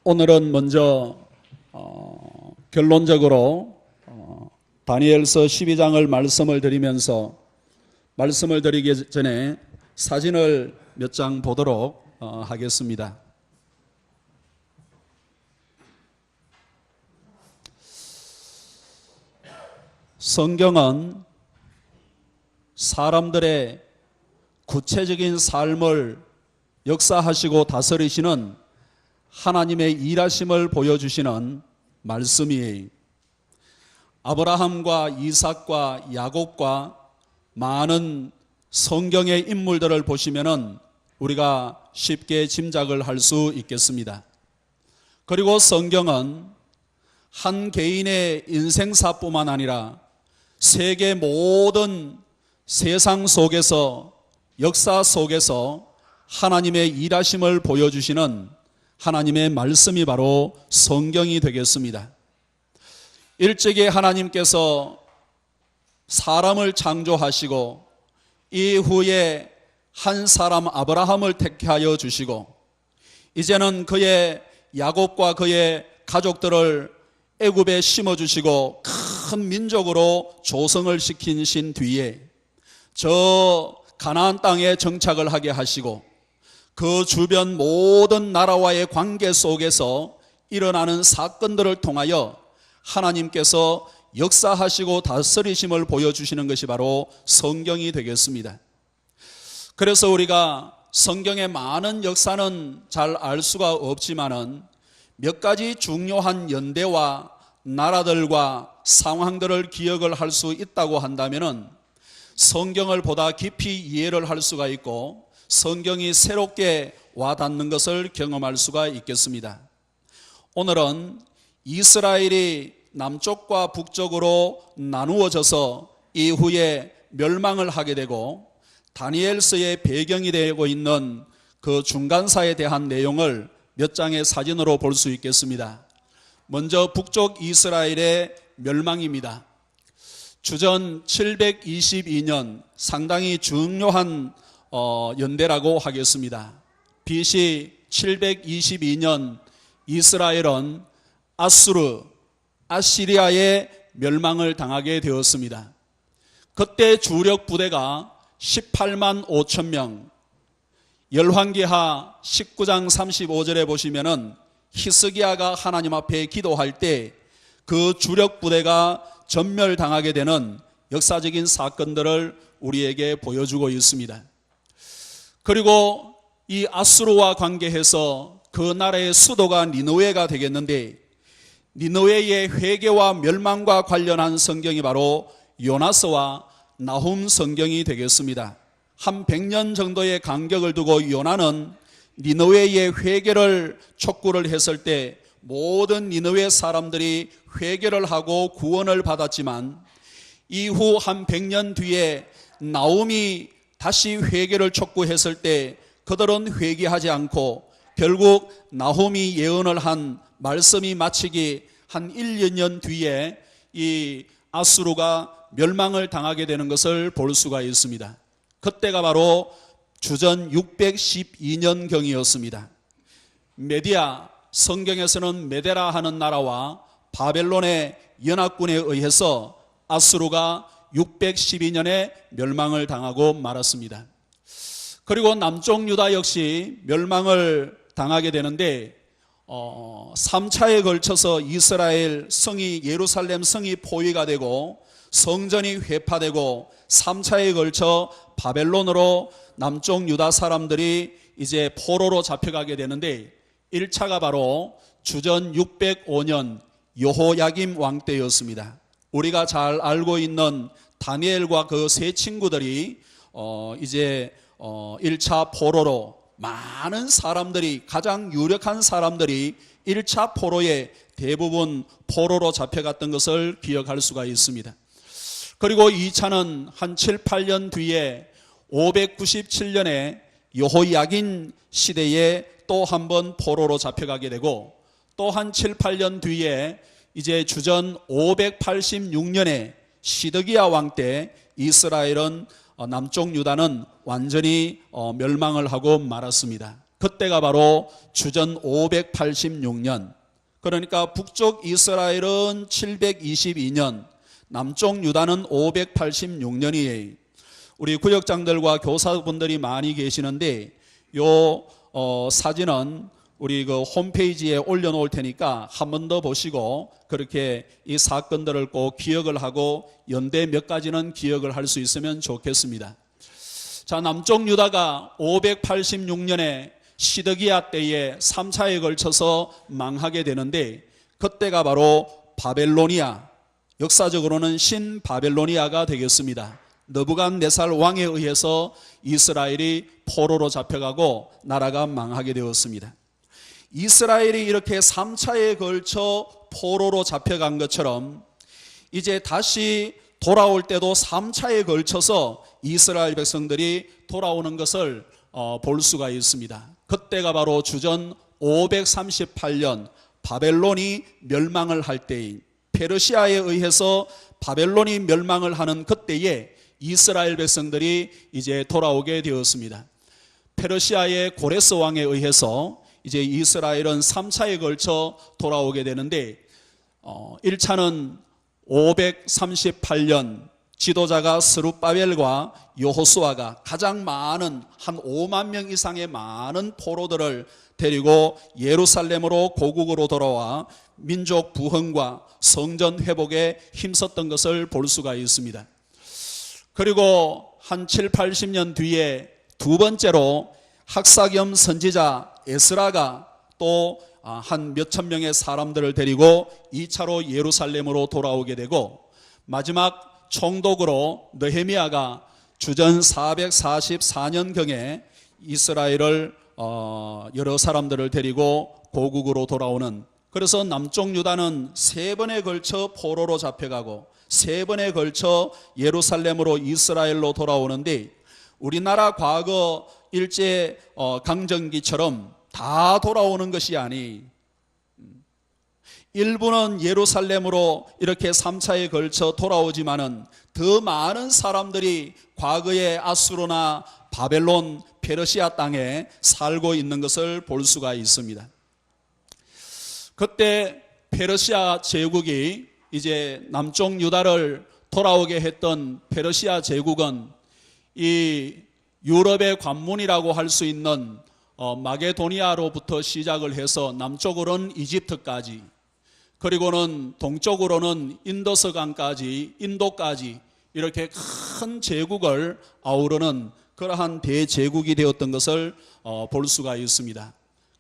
오늘은 먼저 결론적으로 다니엘서 12장을 말씀을 드리면서 말씀을 드리기 전에 사진을 몇 장 보도록 하겠습니다. 성경은 사람들의 구체적인 삶을 역사하시고 다스리시는 하나님의 일하심을 보여주시는 말씀이에요. 아브라함과 이삭과 야곱과 많은 성경의 인물들을 보시면은 우리가 쉽게 짐작을 할 수 있겠습니다. 그리고 성경은 한 개인의 인생사뿐만 아니라 세계 모든 세상 속에서 역사 속에서 하나님의 일하심을 보여주시는 하나님의 말씀이 바로 성경이 되겠습니다. 일찍이 하나님께서 사람을 창조하시고 이후에 한 사람 아브라함을 택하여 주시고 이제는 그의 야곱과 그의 가족들을 애굽에 심어주시고 큰 민족으로 조성을 시키신 뒤에 저 가나안 땅에 정착을 하게 하시고 그 주변 모든 나라와의 관계 속에서 일어나는 사건들을 통하여 하나님께서 역사하시고 다스리심을 보여주시는 것이 바로 성경이 되겠습니다. 그래서 우리가 성경의 많은 역사는 잘 알 수가 없지만은 몇 가지 중요한 연대와 나라들과 상황들을 기억을 할 수 있다고 한다면은 성경을 보다 깊이 이해를 할 수가 있고 성경이 새롭게 와닿는 것을 경험할 수가 있겠습니다. 오늘은 이스라엘이 남쪽과 북쪽으로 나누어져서 이후에 멸망을 하게 되고 다니엘서의 배경이 되고 있는 그 중간사에 대한 내용을 몇 장의 사진으로 볼 수 있겠습니다. 먼저 북쪽 이스라엘의 멸망입니다. 주전 722년 상당히 중요한 연대라고 하겠습니다. BC 722년 이스라엘은 아시리아의 멸망을 당하게 되었습니다. 그때 주력 부대가 18만 5천 명, 열왕기하 19장 35절에 보시면은 히스기야가 하나님 앞에 기도할 때 그 주력 부대가 전멸당하게 되는 역사적인 사건들을 우리에게 보여주고 있습니다. 그리고 이 아수르와 관계해서 그 나라의 수도가 니느웨가 되겠는데 니느웨의 회개와 멸망과 관련한 성경이 바로 요나서와 나훔 성경이 되겠습니다. 한 100년 정도의 간격을 두고 요나는 니느웨의 회개를 촉구를 했을 때 모든 니느웨 사람들이 회개를 하고 구원을 받았지만 이후 한 100년 뒤에 나훔이 다시 회개를 촉구했을 때 그들은 회개하지 않고 결국 나훔이 예언을 한 말씀이 마치기 한 1년 뒤에 이 아수르가 멸망을 당하게 되는 것을 볼 수가 있습니다. 그때가 바로 주전 612년경이었습니다. 메디아, 성경에서는 메데라 하는 나라와 바벨론의 연합군에 의해서 아수르가 612년에 멸망을 당하고 말았습니다. 그리고 남쪽 유다 역시 멸망을 당하게 되는데 3차에 걸쳐서 이스라엘 성이 예루살렘 성이 포위가 되고 성전이 회파되고 3차에 걸쳐 바벨론으로 남쪽 유다 사람들이 이제 포로로 잡혀가게 되는데 1차가 바로 주전 605년 여호야김 왕 때였습니다. 우리가 잘 알고 있는 다니엘과 그 세 친구들이 이제 1차 포로로 많은 사람들이 가장 유력한 사람들이 1차 포로에 대부분 포로로 잡혀갔던 것을 기억할 수가 있습니다. 그리고 2차는 한 7, 8년 뒤에 597년에 여호야긴 시대에 또 한 번 포로로 잡혀가게 되고 또 한 7, 8년 뒤에 이제 주전 586년에 시드기야 왕 때 이스라엘은 남쪽 유다는 완전히 멸망을 하고 말았습니다. 그때가 바로 주전 586년, 그러니까 북쪽 이스라엘은 722년, 남쪽 유다는 586년이에요. 우리 구역장들과 교사분들이 많이 계시는데 요 사진은 우리 그 홈페이지에 올려놓을 테니까 한 번 더 보시고 그렇게 이 사건들을 꼭 기억을 하고 연대 몇 가지는 기억을 할 수 있으면 좋겠습니다. 자, 남쪽 유다가 586년에 시드기야 때에 3차에 걸쳐서 망하게 되는데 그때가 바로 바벨로니아, 역사적으로는 신바벨로니아가 되겠습니다. 느부갓네살 왕에 의해서 이스라엘이 포로로 잡혀가고 나라가 망하게 되었습니다. 이스라엘이 이렇게 3차에 걸쳐 포로로 잡혀간 것처럼 이제 다시 돌아올 때도 3차에 걸쳐서 이스라엘 백성들이 돌아오는 것을 볼 수가 있습니다. 그때가 바로 주전 538년 바벨론이 멸망을 할 때인, 페르시아에 의해서 바벨론이 멸망을 하는 그때에 이스라엘 백성들이 이제 돌아오게 되었습니다. 페르시아의 고레스 왕에 의해서 이제 이스라엘은 3차에 걸쳐 돌아오게 되는데 1차는 538년 지도자가 스룹바벨과 여호수아가 가장 많은 한 5만 명 이상의 많은 포로들을 데리고 예루살렘으로 고국으로 돌아와 민족 부흥과 성전 회복에 힘썼던 것을 볼 수가 있습니다. 그리고 한 7, 80년 뒤에 두 번째로 학사겸 선지자 에스라가 또 한 몇천 명의 사람들을 데리고 2차로 예루살렘으로 돌아오게 되고 마지막 총독으로 느헤미야가 주전 444년경에 이스라엘을 여러 사람들을 데리고 고국으로 돌아오는, 그래서 남쪽 유다는 세 번에 걸쳐 포로로 잡혀가고 세 번에 걸쳐 예루살렘으로 이스라엘로 돌아오는데 우리나라 과거 일제 강점기처럼 다 돌아오는 것이 아니, 일부는 예루살렘으로 이렇게 3차에 걸쳐 돌아오지만은 더 많은 사람들이 과거의 아수르나 바벨론, 페르시아 땅에 살고 있는 것을 볼 수가 있습니다. 그때 페르시아 제국이 이제 남쪽 유다를 돌아오게 했던 페르시아 제국은 이 유럽의 관문이라고 할 수 있는 마게도니아로부터 시작을 해서 남쪽으로는 이집트까지, 그리고는 동쪽으로는 인더스강까지, 인도까지 이렇게 큰 제국을 아우르는 그러한 대제국이 되었던 것을 볼 수가 있습니다.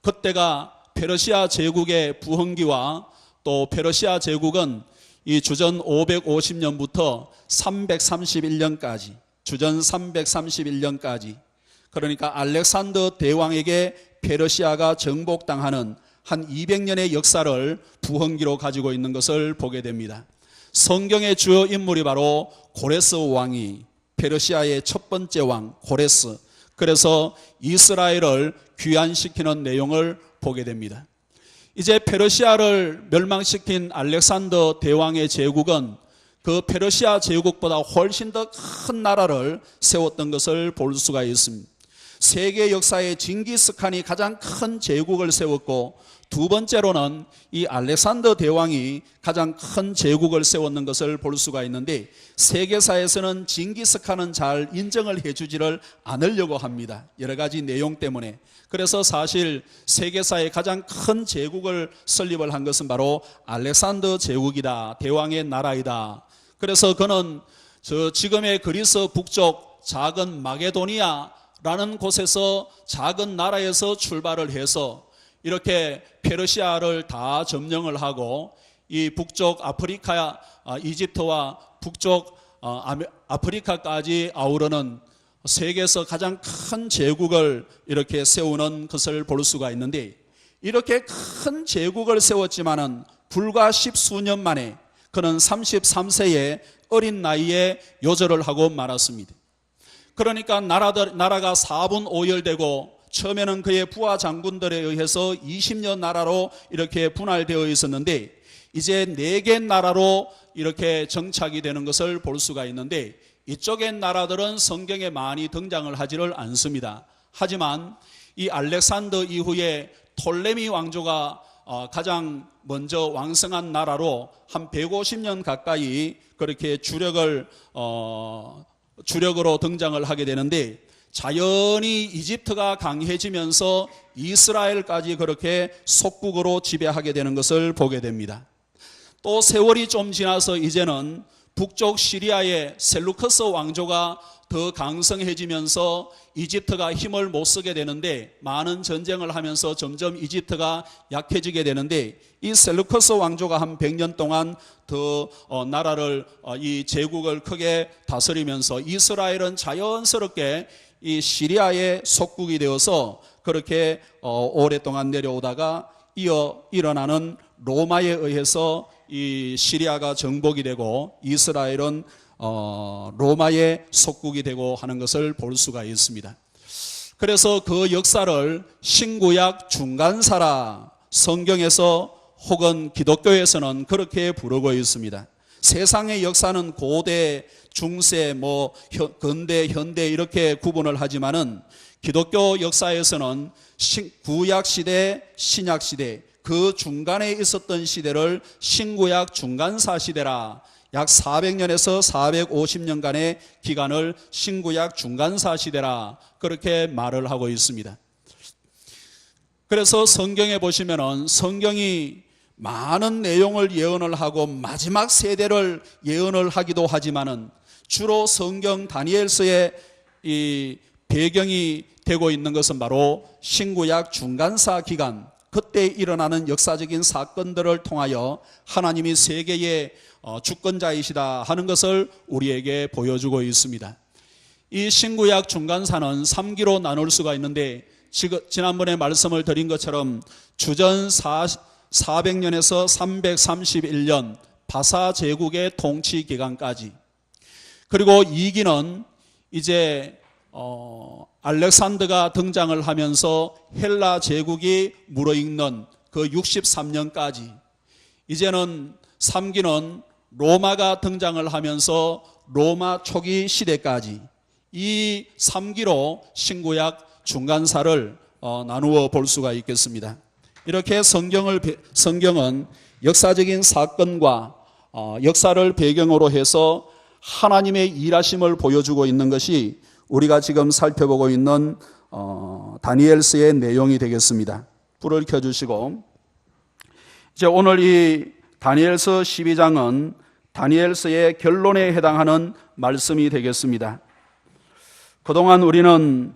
그때가 페르시아 제국의 부흥기와 또 페르시아 제국은 이 주전 550년부터 331년까지, 주전 331년까지, 그러니까 알렉산더 대왕에게 페르시아가 정복당하는 한 200년의 역사를 부흥기로 가지고 있는 것을 보게 됩니다. 성경의 주요 인물이 바로 고레스 왕이, 페르시아의 첫 번째 왕 고레스, 그래서 이스라엘을 귀환시키는 내용을 보게 됩니다. 이제 페르시아를 멸망시킨 알렉산더 대왕의 제국은 그 페르시아 제국보다 훨씬 더 큰 나라를 세웠던 것을 볼 수가 있습니다. 세계 역사에 징기스칸이 가장 큰 제국을 세웠고 두 번째로는 이 알렉산더 대왕이 가장 큰 제국을 세웠는 것을 볼 수가 있는데 세계사에서는 징기스칸은 잘 인정을 해주지를 않으려고 합니다. 여러 가지 내용 때문에. 그래서 사실 세계사의 가장 큰 제국을 설립을 한 것은 바로 알렉산더 제국이다, 대왕의 나라이다. 그래서 그는 지금의 그리스 북쪽 작은 마게도니아라는 곳에서 작은 나라에서 출발을 해서 이렇게 페르시아를 다 점령을 하고 이 북쪽 아프리카, 이집트와 북쪽 아프리카까지 아우르는 세계에서 가장 큰 제국을 이렇게 세우는 것을 볼 수가 있는데 이렇게 큰 제국을 세웠지만은 불과 10수년 만에 그는 33세의 어린 나이에 요절을 하고 말았습니다. 그러니까 나라가 4분 5열되고 처음에는 그의 부하 장군들에 의해서 20여 나라로 이렇게 분할되어 있었는데 이제 4개 나라로 이렇게 정착이 되는 것을 볼 수가 있는데 이쪽의 나라들은 성경에 많이 등장을 하지를 않습니다. 하지만 이 알렉산더 이후에 톨레미 왕조가 가장 먼저 왕성한 나라로 한 150년 가까이 그렇게 주력으로 등장을 하게 되는데, 자연히 이집트가 강해지면서 이스라엘까지 그렇게 속국으로 지배하게 되는 것을 보게 됩니다. 또 세월이 좀 지나서 이제는 북쪽 시리아의 셀루커스 왕조가 더 강성해지면서 이집트가 힘을 못 쓰게 되는데, 많은 전쟁을 하면서 점점 이집트가 약해지게 되는데, 이 셀루커스 왕조가 한 100년 동안 더 나라를 이 제국을 크게 다스리면서 이스라엘은 자연스럽게 이 시리아의 속국이 되어서 그렇게 오랫동안 내려오다가 일어나는 로마에 의해서 이 시리아가 정복이 되고 이스라엘은 로마의 속국이 되고 하는 것을 볼 수가 있습니다. 그래서 그 역사를 신구약 중간사라 성경에서 혹은 기독교에서는 그렇게 부르고 있습니다. 세상의 역사는 고대, 중세, 근대, 현대 이렇게 구분을 하지만은 기독교 역사에서는 구약 시대, 신약 시대, 그 중간에 있었던 시대를 신구약 중간사 시대라, 약 400년에서 450년간의 기간을 신구약 중간사 시대라 그렇게 말을 하고 있습니다. 그래서 성경에 보시면은 성경이 많은 내용을 예언을 하고 마지막 세대를 예언을 하기도 하지만은 주로 성경 다니엘서의 이 배경이 되고 있는 것은 바로 신구약 중간사 기간, 그때 일어나는 역사적인 사건들을 통하여 하나님이 세계의 주권자이시다 하는 것을 우리에게 보여주고 있습니다. 이 신구약 중간사는 3기로 나눌 수가 있는데, 지난번에 말씀을 드린 것처럼 주전 400년에서 331년 바사 제국의 통치 기간까지, 그리고 2기는 이제 알렉산더가 등장을 하면서 헬라 제국이 무너있는 그 63년까지, 이제는 3기는 로마가 등장을 하면서 로마 초기 시대까지, 이 3기로 신구약 중간사를 나누어 볼 수가 있겠습니다. 이렇게 성경은 역사적인 사건과 역사를 배경으로 해서 하나님의 일하심을 보여주고 있는 것이 우리가 지금 살펴보고 있는 다니엘서의 내용이 되겠습니다. 불을 켜주시고, 이제 오늘 이 다니엘서 12장은 다니엘서의 결론에 해당하는 말씀이 되겠습니다. 그동안 우리는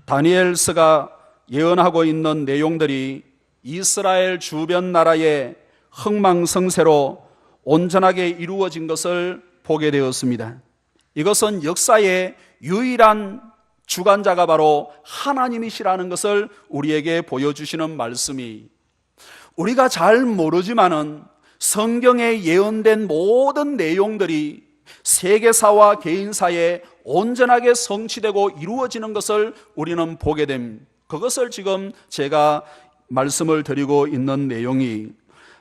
다니엘서가 예언하고 있는 내용들이 이스라엘 주변 나라의 흥망성쇠로 온전하게 이루어진 것을 보게 되었습니다. 이것은 역사의 유일한 주관자가 바로 하나님이시라는 것을 우리에게 보여주시는 말씀이, 우리가 잘 모르지만은 성경에 예언된 모든 내용들이 세계사와 개인사에 온전하게 성취되고 이루어지는 것을 우리는 보게 됩니다. 그것을 지금 제가 말씀을 드리고 있는 내용이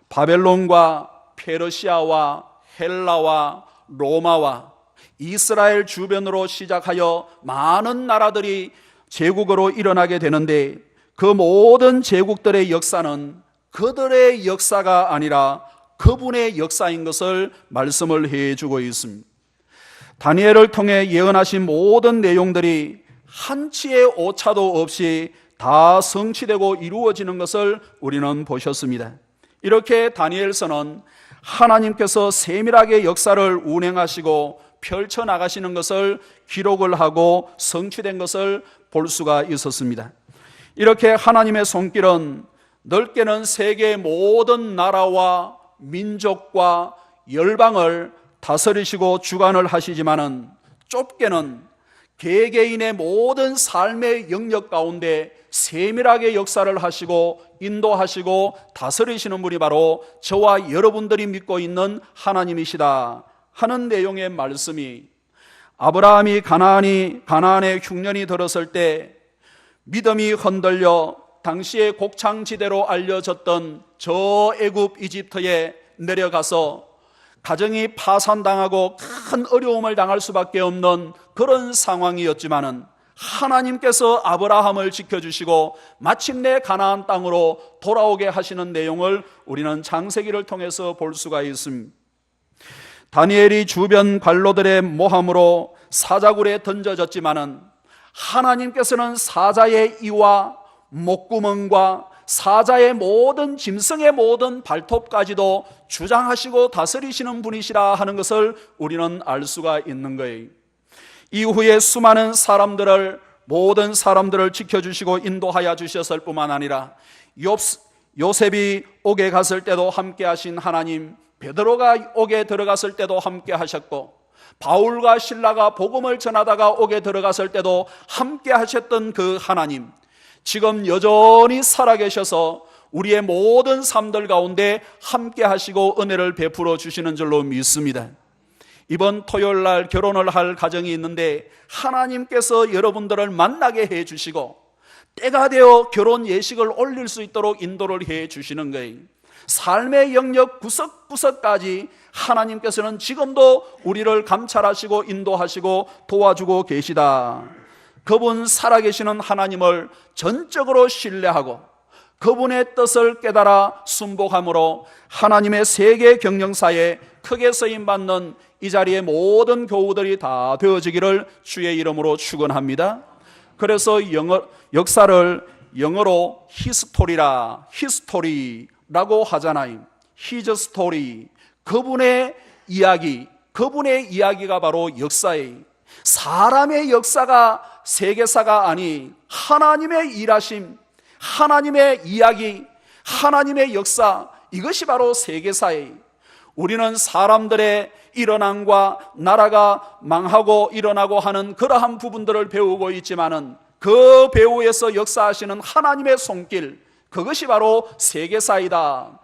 바벨론과 페르시아와 헬라와 로마와 이스라엘 주변으로 시작하여 많은 나라들이 제국으로 일어나게 되는데, 그 모든 제국들의 역사는 그들의 역사가 아니라 그분의 역사인 것을 말씀을 해주고 있습니다. 다니엘을 통해 예언하신 모든 내용들이 한치의 오차도 없이 다 성취되고 이루어지는 것을 우리는 보셨습니다. 이렇게 다니엘서는 하나님께서 세밀하게 역사를 운행하시고 펼쳐나가시는 것을 기록을 하고 성취된 것을 볼 수가 있었습니다. 이렇게 하나님의 손길은 넓게는 세계의 모든 나라와 민족과 열방을 다스리시고 주관을 하시지만은 좁게는 개개인의 모든 삶의 영역 가운데 세밀하게 역사를 하시고 인도하시고 다스리시는 분이 바로 저와 여러분들이 믿고 있는 하나님이시다 하는 내용의 말씀이, 아브라함이 가나안의 흉년이 들었을 때 믿음이 흔들려 당시의 곡창지대로 알려졌던 저 애굽 이집트에 내려가서 가정이 파산당하고 큰 어려움을 당할 수밖에 없는 그런 상황이었지만은 하나님께서 아브라함을 지켜주시고 마침내 가나안 땅으로 돌아오게 하시는 내용을 우리는 창세기를 통해서 볼 수가 있습니다. 다니엘이 주변 관로들의 모함으로 사자굴에 던져졌지만은 하나님께서는 사자의 이와 목구멍과 사자의 모든 짐승의 모든 발톱까지도 주장하시고 다스리시는 분이시라 하는 것을 우리는 알 수가 있는 거예요. 이후에 수많은 사람들을, 모든 사람들을 지켜주시고 인도하여 주셨을 뿐만 아니라 요셉이 옥에 갔을 때도 함께 하신 하나님, 베드로가 옥에 들어갔을 때도 함께 하셨고, 바울과 실라가 복음을 전하다가 옥에 들어갔을 때도 함께 하셨던 그 하나님, 지금 여전히 살아계셔서 우리의 모든 삶들 가운데 함께 하시고 은혜를 베풀어 주시는 줄로 믿습니다. 이번 토요일 날 결혼을 할 가정이 있는데 하나님께서 여러분들을 만나게 해 주시고 때가 되어 결혼 예식을 올릴 수 있도록 인도를 해 주시는 거예요. 삶의 영역 구석구석까지 하나님께서는 지금도 우리를 감찰하시고 인도하시고 도와주고 계시다. 그분 살아계시는 하나님을 전적으로 신뢰하고 그분의 뜻을 깨달아 순복함으로 하나님의 세계 경영사에 크게 쓰임받는 이 자리의 모든 교우들이 다 되어지기를 주의 이름으로 축원합니다. 그래서 역사를 영어로 히스토리라고 하잖아요. His story, 그분의 이야기가 바로 역사예요. 사람의 역사가 세계사가 아닌 하나님의 일하심, 하나님의 이야기, 하나님의 역사, 이것이 바로 세계사예요. 우리는 사람들의 일어남과 나라가 망하고 일어나고 하는 그러한 부분들을 배우고 있지만은 그 배후에서 역사하시는 하나님의 손길, 그것이 바로 세계사이다.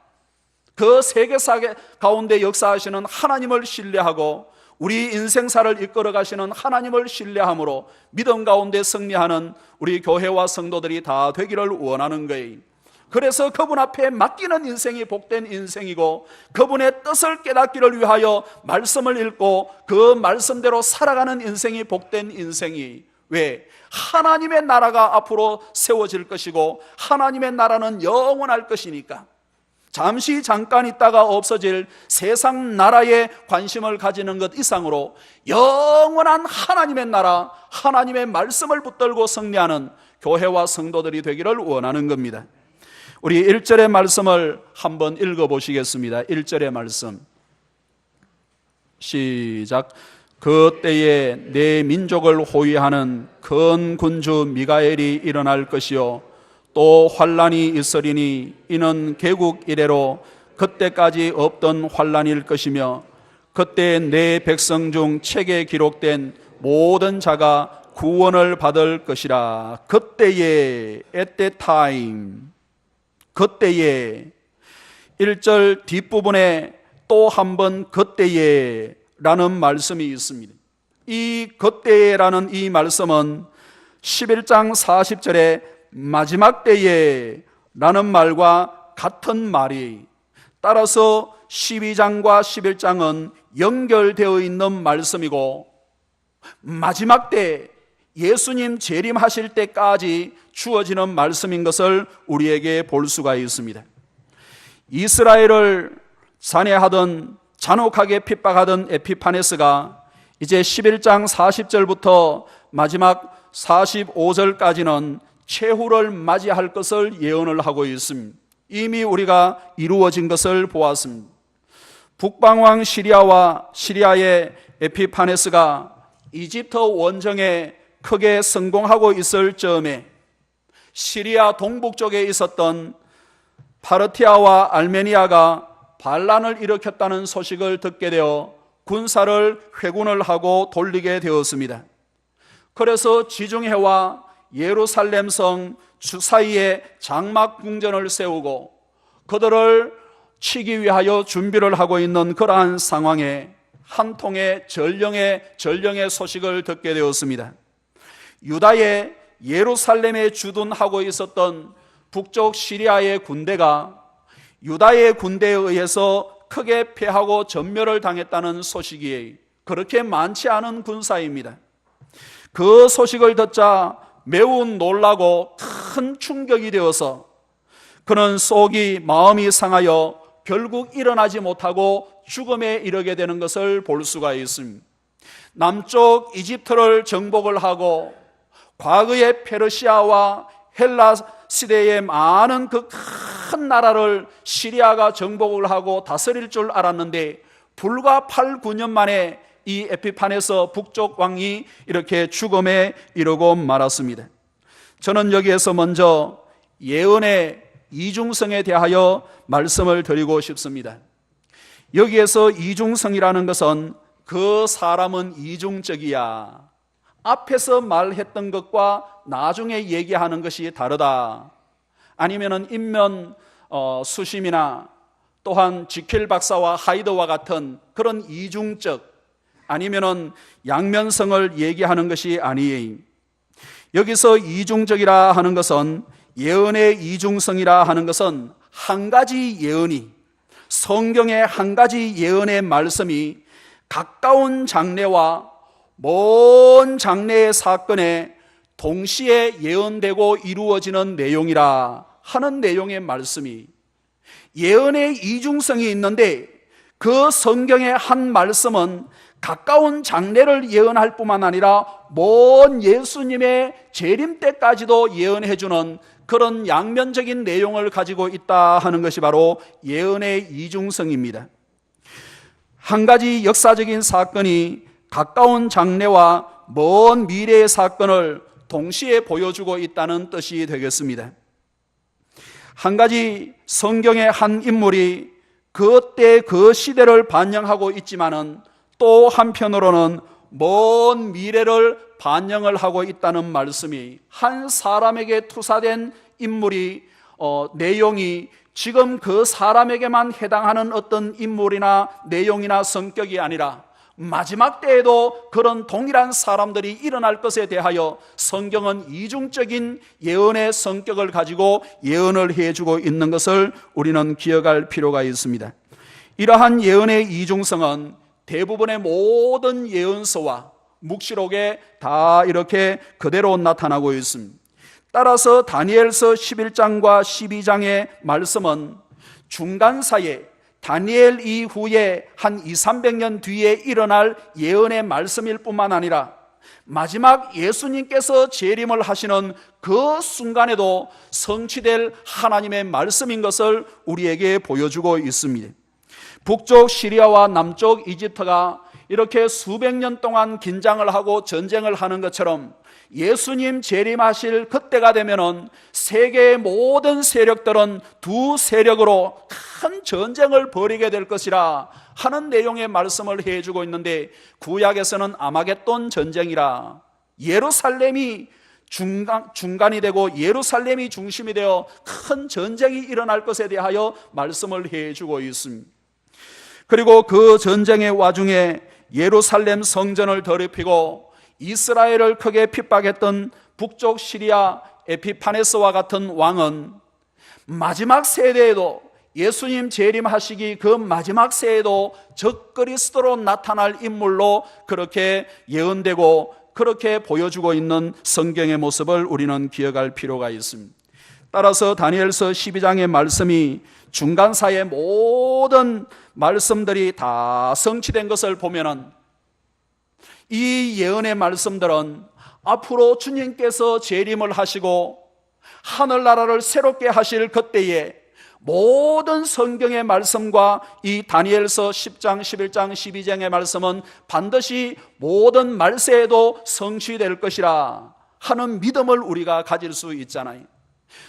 그 세계사 가운데 역사하시는 하나님을 신뢰하고 우리 인생사를 이끌어 가시는 하나님을 신뢰함으로 믿음 가운데 승리하는 우리 교회와 성도들이 다 되기를 원하는 거예요. 그래서 그분 앞에 맡기는 인생이 복된 인생이고 그분의 뜻을 깨닫기를 위하여 말씀을 읽고 그 말씀대로 살아가는 인생이 복된 인생이, 왜? 하나님의 나라가 앞으로 세워질 것이고 하나님의 나라는 영원할 것이니까. 잠깐 있다가 없어질 세상 나라에 관심을 가지는 것 이상으로 영원한 하나님의 나라, 하나님의 말씀을 붙들고 승리하는 교회와 성도들이 되기를 원하는 겁니다. 우리 1절의 말씀을 한번 읽어보시겠습니다. 1절의 말씀 시작. 그때에 내 민족을 호위하는 큰 군주 미가엘이 일어날 것이요 또 환란이 있으리니 이는 개국 이래로 그때까지 없던 환란일 것이며 그때 내 백성 중 책에 기록된 모든 자가 구원을 받을 것이라. 그때에, at that time, 그때에. 1절 뒷부분에 또 한 번 그때에 라는 말씀이 있습니다. 이 그때에라는 이 말씀은 11장 40절에 마지막 때에 라는 말과 같은 말이, 따라서 12장과 11장은 연결되어 있는 말씀이고 마지막 때 예수님 재림하실 때까지 주어지는 말씀인 것을 우리에게 볼 수가 있습니다. 이스라엘을 잔해하던 잔혹하게 핍박하던 에피파네스가 이제 11장 40절부터 마지막 45절까지는 최후를 맞이할 것을 예언을 하고 있습니다. 이미 우리가 이루어진 것을 보았습니다. 북방왕 시리아의 에피파네스가 이집트 원정에 크게 성공하고 있을 즈음에 시리아 동북쪽에 있었던 파르티아와 알메니아가 반란을 일으켰다는 소식을 듣게 되어 군사를 회군을 하고 돌리게 되었습니다. 그래서 지중해와 예루살렘 성 사이에 장막 궁전을 세우고 그들을 치기 위하여 준비를 하고 있는 그러한 상황에 한 통의 전령의 소식을 듣게 되었습니다. 유다의 예루살렘에 주둔하고 있었던 북쪽 시리아의 군대가 유다의 군대에 의해서 크게 패하고 전멸을 당했다는 소식이에요. 그렇게 많지 않은 군사입니다. 그 소식을 듣자 매우 놀라고 큰 충격이 되어서 그는 마음이 상하여 결국 일어나지 못하고 죽음에 이르게 되는 것을 볼 수가 있습니다. 남쪽 이집트를 정복을 하고 과거의 페르시아와 헬라 시대의 많은 그 큰 나라를 시리아가 정복을 하고 다스릴 줄 알았는데 불과 8, 9년 만에 이 에피파네스 북쪽 왕이 이렇게 죽음에 이르고 말았습니다. 저는 여기에서 먼저 예언의 이중성에 대하여 말씀을 드리고 싶습니다. 여기에서 이중성이라는 것은 그 사람은 이중적이야, 앞에서 말했던 것과 나중에 얘기하는 것이 다르다, 아니면은 인면 수심이나 또한 지켈 박사와 하이드와 같은 그런 이중적, 아니면은 양면성을 얘기하는 것이 아니에요. 여기서 이중적이라 하는 것은, 예언의 이중성이라 하는 것은 한 가지 예언이, 성경의 한 가지 예언의 말씀이 가까운 장래와 먼 장래의 사건에 동시에 예언되고 이루어지는 내용이라 하는 내용의 말씀이, 예언의 이중성이 있는데 그 성경의 한 말씀은 가까운 장래를 예언할 뿐만 아니라 먼 예수님의 재림 때까지도 예언해주는 그런 양면적인 내용을 가지고 있다 하는 것이 바로 예언의 이중성입니다. 한 가지 역사적인 사건이 가까운 장래와 먼 미래의 사건을 동시에 보여주고 있다는 뜻이 되겠습니다. 한 가지 성경의 한 인물이 그때 그 시대를 반영하고 있지만은 또 한편으로는 먼 미래를 반영을 하고 있다는 말씀이, 한 사람에게 투사된 인물이 내용이 지금 그 사람에게만 해당하는 어떤 인물이나 내용이나 성격이 아니라 마지막 때에도 그런 동일한 사람들이 일어날 것에 대하여 성경은 이중적인 예언의 성격을 가지고 예언을 해주고 있는 것을 우리는 기억할 필요가 있습니다. 이러한 예언의 이중성은 대부분의 모든 예언서와 묵시록에 다 이렇게 그대로 나타나고 있습니다. 따라서 다니엘서 11장과 12장의 말씀은 중간사에 다니엘 이후에 한 200~300년 뒤에 일어날 예언의 말씀일 뿐만 아니라 마지막 예수님께서 재림을 하시는 그 순간에도 성취될 하나님의 말씀인 것을 우리에게 보여주고 있습니다. 북쪽 시리아와 남쪽 이집트가 이렇게 수백 년 동안 긴장을 하고 전쟁을 하는 것처럼 예수님 재림하실 그때가 되면은 세계의 모든 세력들은 두 세력으로 큰 전쟁을 벌이게 될 것이라 하는 내용의 말씀을 해주고 있는데, 구약에서는 아마겟돈 전쟁이라 예루살렘이 중간이 되고 예루살렘이 중심이 되어 큰 전쟁이 일어날 것에 대하여 말씀을 해주고 있습니다. 그리고 그 전쟁의 와중에 예루살렘 성전을 더럽히고 이스라엘을 크게 핍박했던 북쪽 시리아 에피파네스와 같은 왕은 마지막 세대에도, 예수님 재림하시기 그 마지막 세에도 적그리스도로 나타날 인물로 그렇게 예언되고 그렇게 보여주고 있는 성경의 모습을 우리는 기억할 필요가 있습니다. 따라서 다니엘서 12장의 말씀이 중간사의 모든 말씀들이 다 성취된 것을 보면은 이 예언의 말씀들은 앞으로 주님께서 재림을 하시고 하늘나라를 새롭게 하실 그때에 모든 성경의 말씀과 이 다니엘서 10장, 11장, 12장의 말씀은 반드시 모든 말세에도 성취될 것이라 하는 믿음을 우리가 가질 수 있잖아요.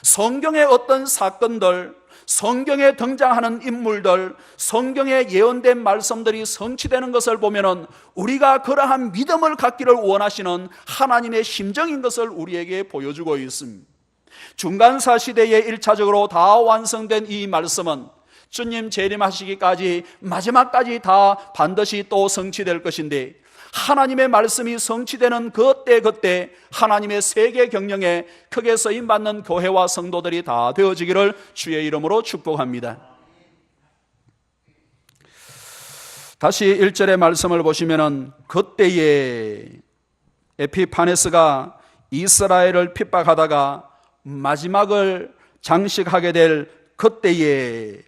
성경의 어떤 사건들, 성경에 등장하는 인물들, 성경에 예언된 말씀들이 성취되는 것을 보면은 우리가 그러한 믿음을 갖기를 원하시는 하나님의 심정인 것을 우리에게 보여주고 있습니다. 중간사 시대에 1차적으로 다 완성된 이 말씀은 주님 재림하시기까지 마지막까지 다 반드시 또 성취될 것인데, 하나님의 말씀이 성취되는 그때 하나님의 세계 경영에 크게 쓰임받는 교회와 성도들이 다 되어지기를 주의 이름으로 축복합니다. 다시 1절의 말씀을 보시면은 그때에 에피파네스가 이스라엘을 핍박하다가 마지막을 장식하게 될 그때에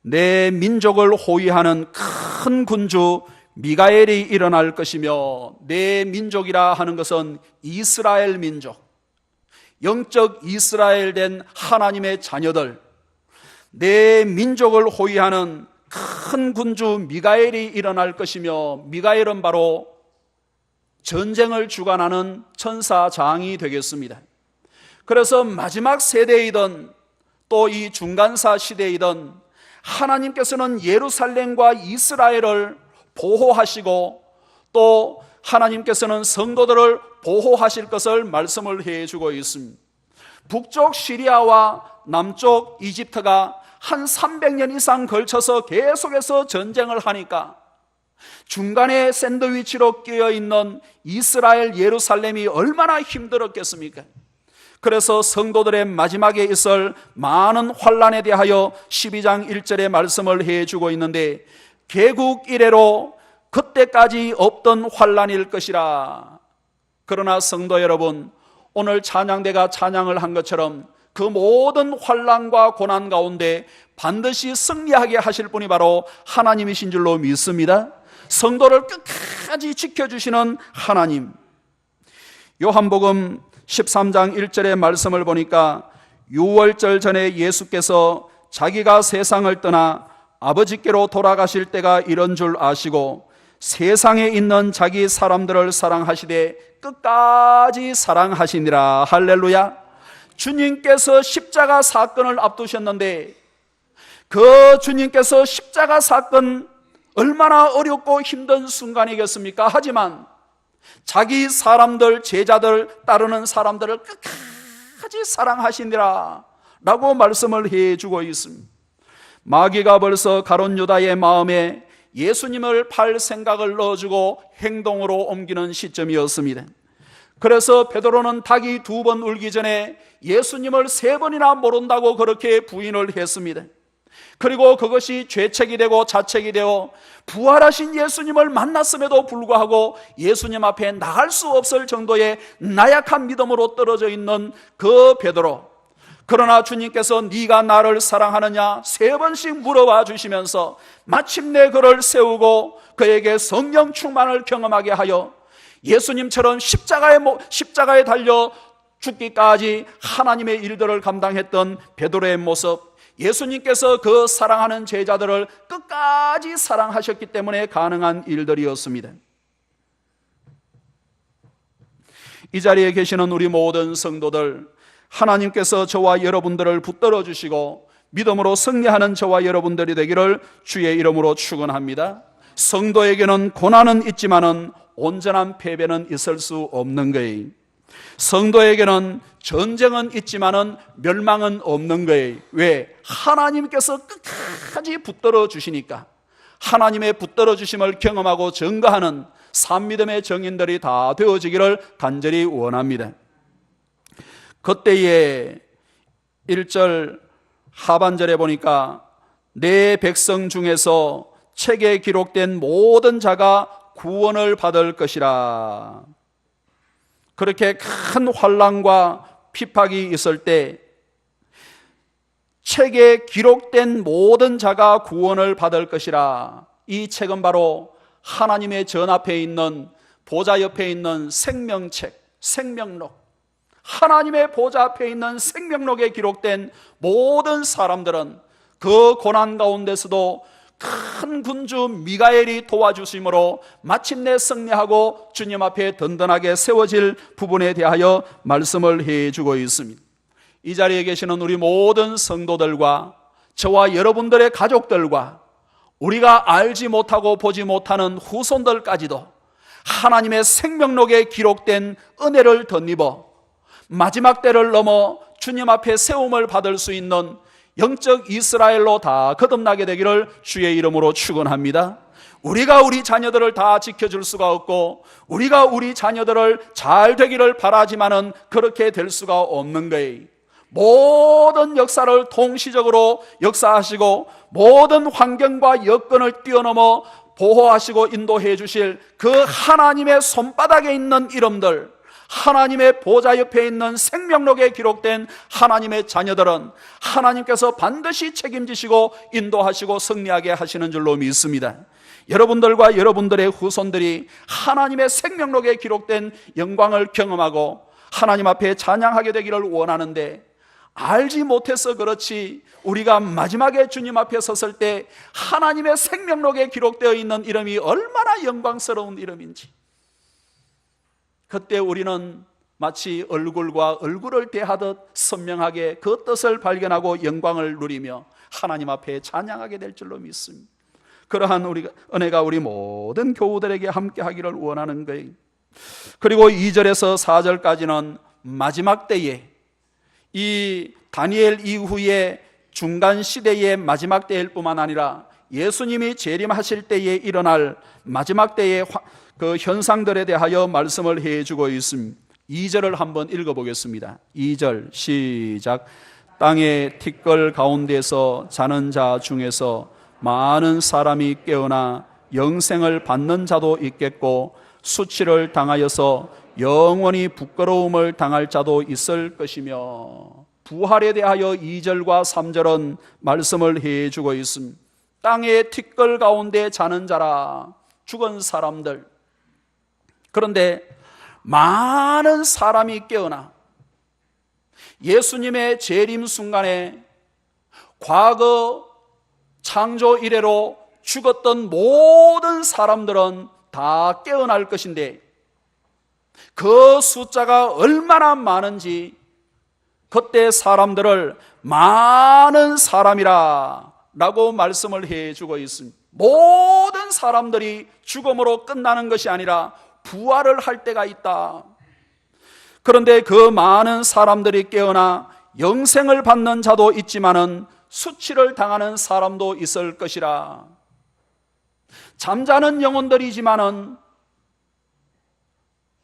내 민족을 호위하는 큰 군주 미가엘이 일어날 것이며, 내 민족이라 하는 것은 이스라엘 민족, 영적 이스라엘 된 하나님의 자녀들, 내 민족을 호위하는 큰 군주 미가엘이 일어날 것이며, 미가엘은 바로 전쟁을 주관하는 천사장이 되겠습니다. 그래서 마지막 세대이든 또 이 중간사 시대이든 하나님께서는 예루살렘과 이스라엘을 보호하시고 또 하나님께서는 성도들을 보호하실 것을 말씀을 해주고 있습니다. 북쪽 시리아와 남쪽 이집트가 한 300년 이상 걸쳐서 계속해서 전쟁을 하니까 중간에 샌드위치로 끼어있는 이스라엘 예루살렘이 얼마나 힘들었겠습니까? 그래서 성도들의 마지막에 있을 많은 환난에 대하여 12장 1절에 말씀을 해주고 있는데, 개국 이래로 그때까지 없던 환난일 것이라. 그러나 성도 여러분, 오늘 찬양대가 찬양을 한 것처럼 그 모든 환난과 고난 가운데 반드시 승리하게 하실 분이 바로 하나님이신 줄로 믿습니다. 성도를 끝까지 지켜주시는 하나님. 요한복음 13장 1절의 말씀을 보니까 6월절 전에 예수께서 자기가 세상을 떠나 아버지께로 돌아가실 때가 이런 줄 아시고 세상에 있는 자기 사람들을 사랑하시되 끝까지 사랑하시니라. 할렐루야. 주님께서 십자가 사건을 앞두셨는데 그 주님께서 십자가 사건 얼마나 어렵고 힘든 순간이겠습니까? 하지만 자기 사람들, 제자들, 따르는 사람들을 끝까지 사랑하시니라 라고 말씀을 해주고 있습니다. 마귀가 벌써 가룟 유다의 마음에 예수님을 팔 생각을 넣어주고 행동으로 옮기는 시점이었습니다. 그래서 베드로는 닭이 2번 울기 전에 예수님을 3번이나 모른다고 그렇게 부인을 했습니다. 그리고 그것이 죄책이 되고 자책이 되어 부활하신 예수님을 만났음에도 불구하고 예수님 앞에 나갈 수 없을 정도의 나약한 믿음으로 떨어져 있는 그 베드로, 그러나 주님께서 네가 나를 사랑하느냐 3번씩 물어봐 주시면서 마침내 그를 세우고 그에게 성령 충만을 경험하게 하여 예수님처럼 십자가에 달려 죽기까지 하나님의 일들을 감당했던 베드로의 모습, 예수님께서 그 사랑하는 제자들을 끝까지 사랑하셨기 때문에 가능한 일들이었습니다. 이 자리에 계시는 우리 모든 성도들, 하나님께서 저와 여러분들을 붙들어 주시고 믿음으로 승리하는 저와 여러분들이 되기를 주의 이름으로 축원합니다. 성도에게는 고난은 있지만은 온전한 패배는 있을 수 없는 거예요. 성도에게는 전쟁은 있지만은 멸망은 없는 거예요. 왜? 하나님께서 끝까지 붙들어 주시니까. 하나님의 붙들어 주심을 경험하고 증거하는 산믿음의 정인들이 다 되어지기를 간절히 원합니다. 그때에 1절 하반절에 보니까 내 백성 중에서 책에 기록된 모든 자가 구원을 받을 것이라. 그렇게 큰 환난과 핍박이 있을 때 책에 기록된 모든 자가 구원을 받을 것이라. 이 책은 바로 하나님의 전 앞에 있는 보좌 옆에 있는 생명책, 생명록, 하나님의 보좌 앞에 있는 생명록에 기록된 모든 사람들은 그 고난 가운데서도 큰 군주 미가엘이 도와주심으로 마침내 승리하고 주님 앞에 든든하게 세워질 부분에 대하여 말씀을 해주고 있습니다. 이 자리에 계시는 우리 모든 성도들과 저와 여러분들의 가족들과 우리가 알지 못하고 보지 못하는 후손들까지도 하나님의 생명록에 기록된 은혜를 덧입어 마지막 때를 넘어 주님 앞에 세움을 받을 수 있는 영적 이스라엘로 다 거듭나게 되기를 주의 이름으로 축원합니다. 우리가 우리 자녀들을 다 지켜줄 수가 없고 우리가 우리 자녀들을 잘 되기를 바라지만은 그렇게 될 수가 없는 거예요. 모든 역사를 통시적으로 역사하시고 모든 환경과 여건을 뛰어넘어 보호하시고 인도해 주실 그 하나님의 손바닥에 있는 이름들, 하나님의 보좌 옆에 있는 생명록에 기록된 하나님의 자녀들은 하나님께서 반드시 책임지시고 인도하시고 승리하게 하시는 줄로 믿습니다. 여러분들과 여러분들의 후손들이 하나님의 생명록에 기록된 영광을 경험하고 하나님 앞에 찬양하게 되기를 원하는데, 알지 못해서 그렇지 우리가 마지막에 주님 앞에 섰을 때 하나님의 생명록에 기록되어 있는 이름이 얼마나 영광스러운 이름인지, 그때 우리는 마치 얼굴과 얼굴을 대하듯 선명하게 그 뜻을 발견하고 영광을 누리며 하나님 앞에 찬양하게 될 줄로 믿습니다. 그러한 은혜가 우리 모든 교우들에게 함께 하기를 원하는 거예요. 그리고 2절에서 4절까지는 마지막 때에, 이 다니엘 이후에 중간 시대의 마지막 때일 뿐만 아니라 예수님이 재림하실 때에 일어날 마지막 때의 그 현상들에 대하여 말씀을 해주고 있습니다. 2절을 한번 읽어보겠습니다. 2절 시작. 땅의 티끌 가운데서 자는 자 중에서 많은 사람이 깨어나 영생을 받는 자도 있겠고 수치를 당하여서 영원히 부끄러움을 당할 자도 있을 것이며, 부활에 대하여 2절과 3절은 말씀을 해주고 있습니다. 땅의 티끌 가운데 자는 자라, 죽은 사람들. 그런데 많은 사람이 깨어나 예수님의 재림 순간에 과거 창조 이래로 죽었던 모든 사람들은 다 깨어날 것인데, 그 숫자가 얼마나 많은지 그때 사람들을 많은 사람이라 라고 말씀을 해주고 있습니다. 모든 사람들이 죽음으로 끝나는 것이 아니라 부활을 할 때가 있다. 그런데 그 많은 사람들이 깨어나 영생을 받는 자도 있지만은 수치를 당하는 사람도 있을 것이라. 잠자는 영혼들이지만은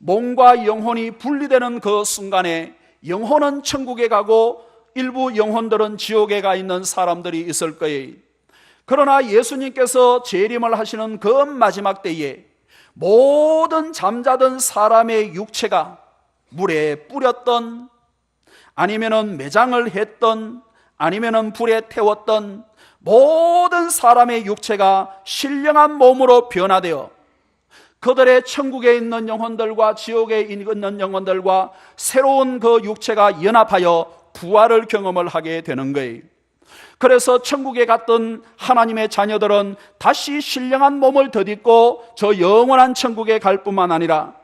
몸과 영혼이 분리되는 그 순간에 영혼은 천국에 가고 일부 영혼들은 지옥에 가 있는 사람들이 있을 거예요. 그러나 예수님께서 재림을 하시는 그 마지막 때에 모든 잠자던 사람의 육체가 물에 뿌렸던, 아니면은 매장을 했던, 아니면은 불에 태웠던 모든 사람의 육체가 신령한 몸으로 변화되어 그들의 천국에 있는 영혼들과 지옥에 있는 영혼들과 새로운 그 육체가 연합하여 부활을 경험을 하게 되는 거예요. 그래서 천국에 갔던 하나님의 자녀들은 다시 신령한 몸을 덧입고 저 영원한 천국에 갈 뿐만 아니라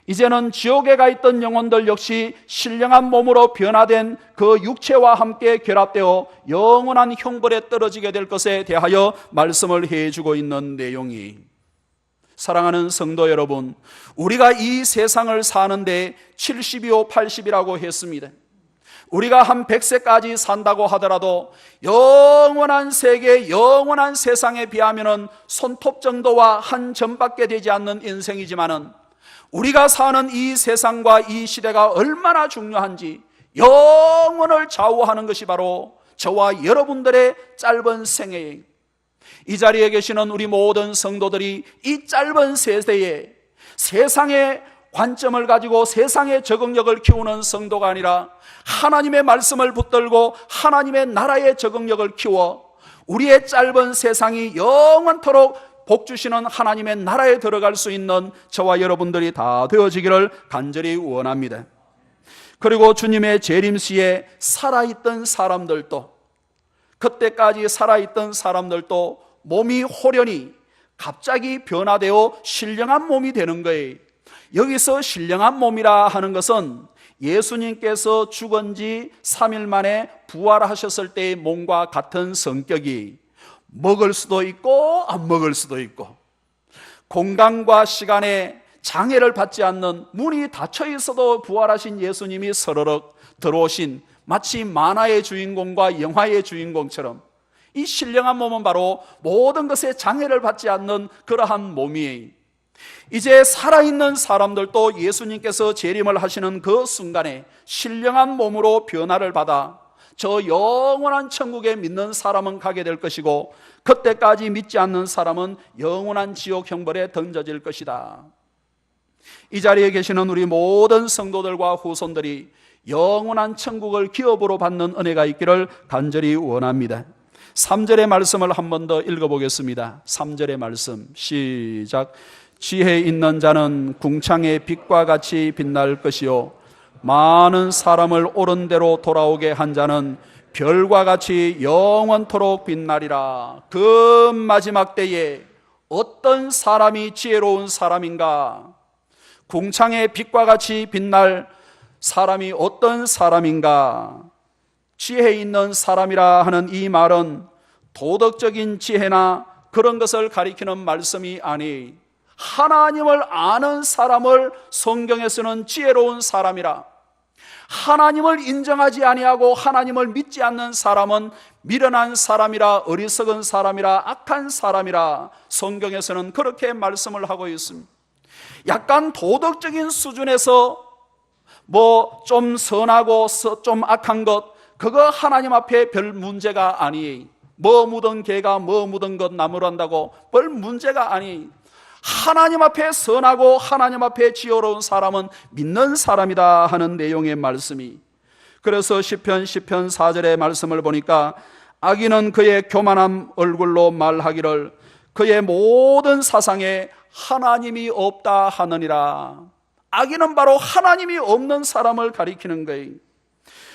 이제는 지옥에 가 있던 영혼들 역시 신령한 몸으로 변화된 그 육체와 함께 결합되어 영원한 형벌에 떨어지게 될 것에 대하여 말씀을 해주고 있는 내용이, 사랑하는 성도 여러분, 우리가 이 세상을 사는데 70이요 80이라고 했습니다. 우리가 한 100세까지 산다고 하더라도 영원한 세계, 영원한 세상에 비하면 손톱 정도와 한 점밖에 되지 않는 인생이지만은 우리가 사는 이 세상과 이 시대가 얼마나 중요한지, 영원을 좌우하는 것이 바로 저와 여러분들의 짧은 생애예요. 이 자리에 계시는 우리 모든 성도들이 이 짧은 세대에 세상의 관점을 가지고 세상의 적응력을 키우는 성도가 아니라 하나님의 말씀을 붙들고 하나님의 나라의 적응력을 키워 우리의 짧은 세상이 영원토록 복 주시는 하나님의 나라에 들어갈 수 있는 저와 여러분들이 다 되어지기를 간절히 원합니다. 그리고 주님의 재림 시에 살아있던 사람들도, 그때까지 살아있던 사람들도 몸이 호련히 갑자기 변화되어 신령한 몸이 되는 거예요. 여기서 신령한 몸이라 하는 것은 예수님께서 죽은 지 3일 만에 부활하셨을 때의 몸과 같은 성격이 먹을 수도 있고 안 먹을 수도 있고, 공간과 시간에 장애를 받지 않는, 문이 닫혀 있어도 부활하신 예수님이 서러럭 들어오신 마치 만화의 주인공과 영화의 주인공처럼 이 신령한 몸은 바로 모든 것에 장애를 받지 않는 그러한 몸이에요. 이제 살아있는 사람들도 예수님께서 재림을 하시는 그 순간에 신령한 몸으로 변화를 받아 저 영원한 천국에 믿는 사람은 가게 될 것이고, 그때까지 믿지 않는 사람은 영원한 지옥 형벌에 던져질 것이다. 이 자리에 계시는 우리 모든 성도들과 후손들이 영원한 천국을 기업으로 받는 은혜가 있기를 간절히 원합니다. 3절의 말씀을 한 번 더 읽어보겠습니다. 3절의 말씀 시작. 지혜 있는 자는 궁창의 빛과 같이 빛날 것이요, 많은 사람을 옳은 대로 돌아오게 한 자는 별과 같이 영원토록 빛나리라. 그 마지막 때에 어떤 사람이 지혜로운 사람인가? 궁창의 빛과 같이 빛날 사람이 어떤 사람인가? 지혜 있는 사람이라 하는 이 말은 도덕적인 지혜나 그런 것을 가리키는 말씀이 아니, 하나님을 아는 사람을 성경에서는 지혜로운 사람이라, 하나님을 인정하지 아니하고 하나님을 믿지 않는 사람은 미련한 사람이라, 어리석은 사람이라, 악한 사람이라 성경에서는 그렇게 말씀을 하고 있습니다. 약간 도덕적인 수준에서 좀 선하고 좀 악한 것, 그거 하나님 앞에 별 문제가 아니. 뭐 묻은 개가 뭐 묻은 것 나무란다고 별 문제가 아니. 하나님 앞에 선하고 하나님 앞에 지혜로운 사람은 믿는 사람이다 하는 내용의 말씀이, 그래서 시편 4절의 말씀을 보니까 악인은 그의 교만한 얼굴로 말하기를 그의 모든 사상에 하나님이 없다 하느니라. 악인은 바로 하나님이 없는 사람을 가리키는 거예요.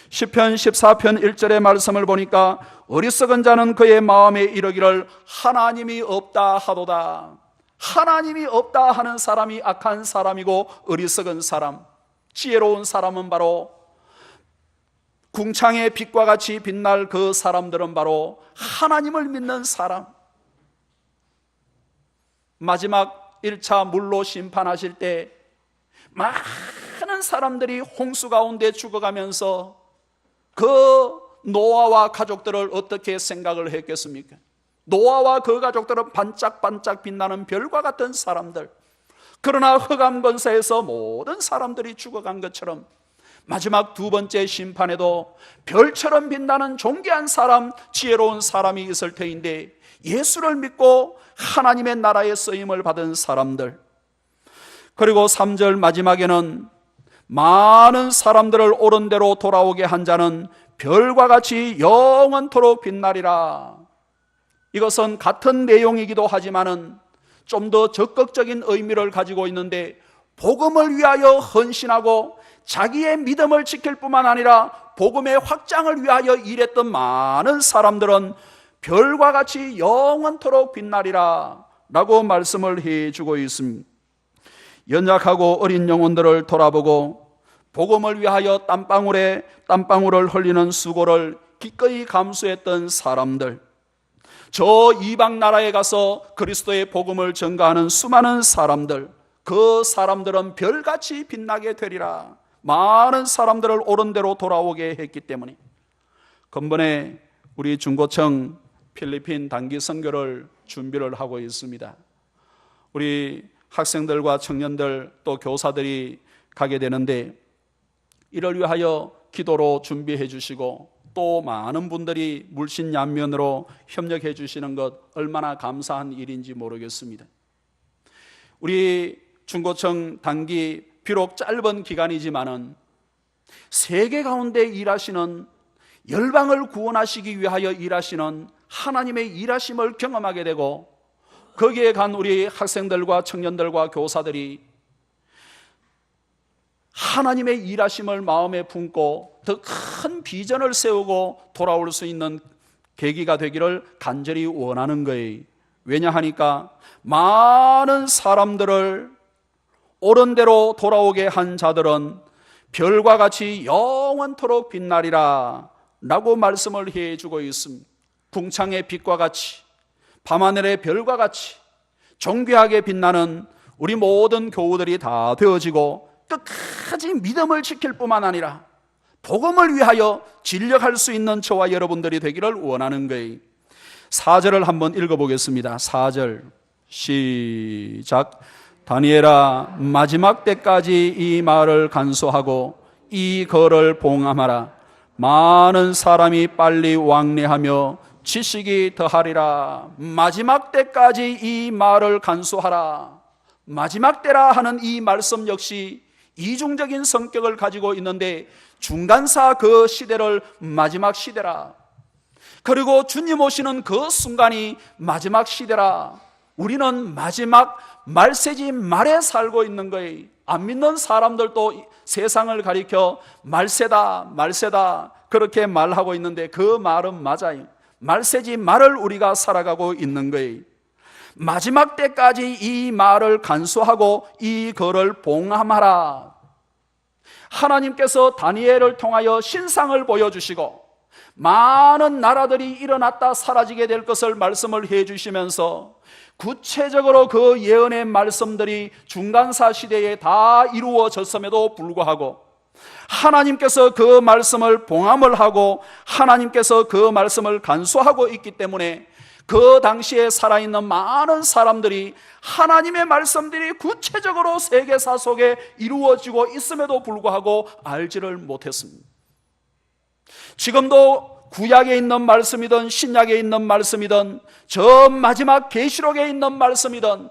시편 14편 1절의 말씀을 보니까 어리석은 자는 그의 마음에 이르기를 하나님이 없다 하도다. 하나님이 없다 하는 사람이 악한 사람이고 어리석은 사람, 지혜로운 사람은 바로 궁창의 빛과 같이 빛날 그 사람들은 바로 하나님을 믿는 사람. 마지막 1차 물로 심판하실 때 많은 사람들이 홍수 가운데 죽어가면서 그 노아와 가족들을 어떻게 생각을 했겠습니까? 노아와 그 가족들은 반짝반짝 빛나는 별과 같은 사람들, 그러나 흑암 권세에서 모든 사람들이 죽어간 것처럼 마지막 두 번째 심판에도 별처럼 빛나는 존귀한 사람, 지혜로운 사람이 있을 터인데, 예수를 믿고 하나님의 나라의 쓰임을 받은 사람들, 그리고 3절 마지막에는 많은 사람들을 옳은 대로 돌아오게 한 자는 별과 같이 영원토록 빛나리라. 이것은 같은 내용이기도 하지만은 좀 더 적극적인 의미를 가지고 있는데, 복음을 위하여 헌신하고 자기의 믿음을 지킬 뿐만 아니라 복음의 확장을 위하여 일했던 많은 사람들은 별과 같이 영원토록 빛나리라 라고 말씀을 해주고 있습니다. 연약하고 어린 영혼들을 돌아보고 복음을 위하여 땀방울을 흘리는 수고를 기꺼이 감수했던 사람들, 저 이방 나라에 가서 그리스도의 복음을 전가하는 수많은 사람들, 그 사람들은 별같이 빛나게 되리라. 많은 사람들을 옳은 대로 돌아오게 했기 때문에 근본에 우리 중고청 필리핀 단기 선교를 준비를 하고 있습니다. 우리 학생들과 청년들 또 교사들이 가게 되는데, 이를 위하여 기도로 준비해 주시고 또 많은 분들이 물신양면으로 협력해 주시는 것 얼마나 감사한 일인지 모르겠습니다. 우리 중고청 단기 비록 짧은 기간이지만은 세계 가운데 일하시는, 열방을 구원하시기 위하여 일하시는 하나님의 일하심을 경험하게 되고, 거기에 간 우리 학생들과 청년들과 교사들이 하나님의 일하심을 마음에 품고 더 큰 비전을 세우고 돌아올 수 있는 계기가 되기를 간절히 원하는 거예요. 왜냐하니까 많은 사람들을 옳은 대로 돌아오게 한 자들은 별과 같이 영원토록 빛나리라 라고 말씀을 해주고 있습니다. 궁창의 빛과 같이, 밤하늘의 별과 같이 정교하게 빛나는 우리 모든 교우들이 다 되어지고 끝까지 믿음을 지킬 뿐만 아니라 복음을 위하여 진력할 수 있는 저와 여러분들이 되기를 원하는 거예요. 4절을 한번 읽어보겠습니다. 4절 시작. 다니엘아, 마지막 때까지 이 말을 간수하고 이 글을 봉함하라. 많은 사람이 빨리 왕래하며 지식이 더하리라. 마지막 때까지 이 말을 간수하라. 마지막 때라 하는 이 말씀 역시 이중적인 성격을 가지고 있는데, 중간사 그 시대를 마지막 시대라, 그리고 주님 오시는 그 순간이 마지막 시대라. 우리는 마지막 말세지 말에 살고 있는 거예요. 안 믿는 사람들도 세상을 가리켜 말세다 말세다 그렇게 말하고 있는데, 그 말은 맞아요. 말세지 말을 우리가 살아가고 있는 거예요. 마지막 때까지 이 말을 간수하고 이 글을 봉함하라. 하나님께서 다니엘을 통하여 신상을 보여주시고 많은 나라들이 일어났다 사라지게 될 것을 말씀을 해주시면서, 구체적으로 그 예언의 말씀들이 중간사 시대에 다 이루어졌음에도 불구하고 하나님께서 그 말씀을 봉함을 하고 하나님께서 그 말씀을 간수하고 있기 때문에, 그 당시에 살아있는 많은 사람들이 하나님의 말씀들이 구체적으로 세계사 속에 이루어지고 있음에도 불구하고 알지를 못했습니다. 지금도 구약에 있는 말씀이든 신약에 있는 말씀이든 저 마지막 계시록에 있는 말씀이든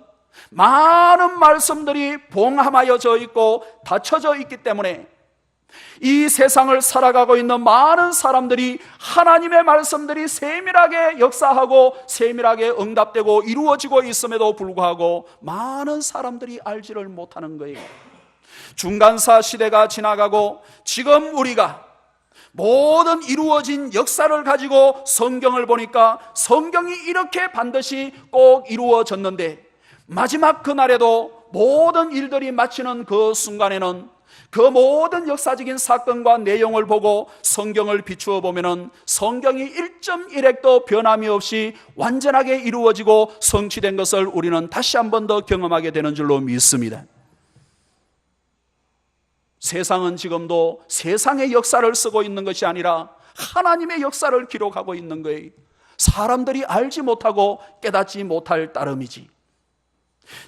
많은 말씀들이 봉함하여져 있고 닫혀져 있기 때문에, 이 세상을 살아가고 있는 많은 사람들이 하나님의 말씀들이 세밀하게 역사하고 세밀하게 응답되고 이루어지고 있음에도 불구하고 많은 사람들이 알지를 못하는 거예요. 중간사 시대가 지나가고 지금 우리가 모든 이루어진 역사를 가지고 성경을 보니까 성경이 이렇게 반드시 꼭 이루어졌는데, 마지막 그날에도 모든 일들이 마치는 그 순간에는 그 모든 역사적인 사건과 내용을 보고 성경을 비추어 보면은 성경이 1.1획도 변함이 없이 완전하게 이루어지고 성취된 것을 우리는 다시 한 번 더 경험하게 되는 줄로 믿습니다. 세상은 지금도 세상의 역사를 쓰고 있는 것이 아니라 하나님의 역사를 기록하고 있는 거예요. 사람들이 알지 못하고 깨닫지 못할 따름이지.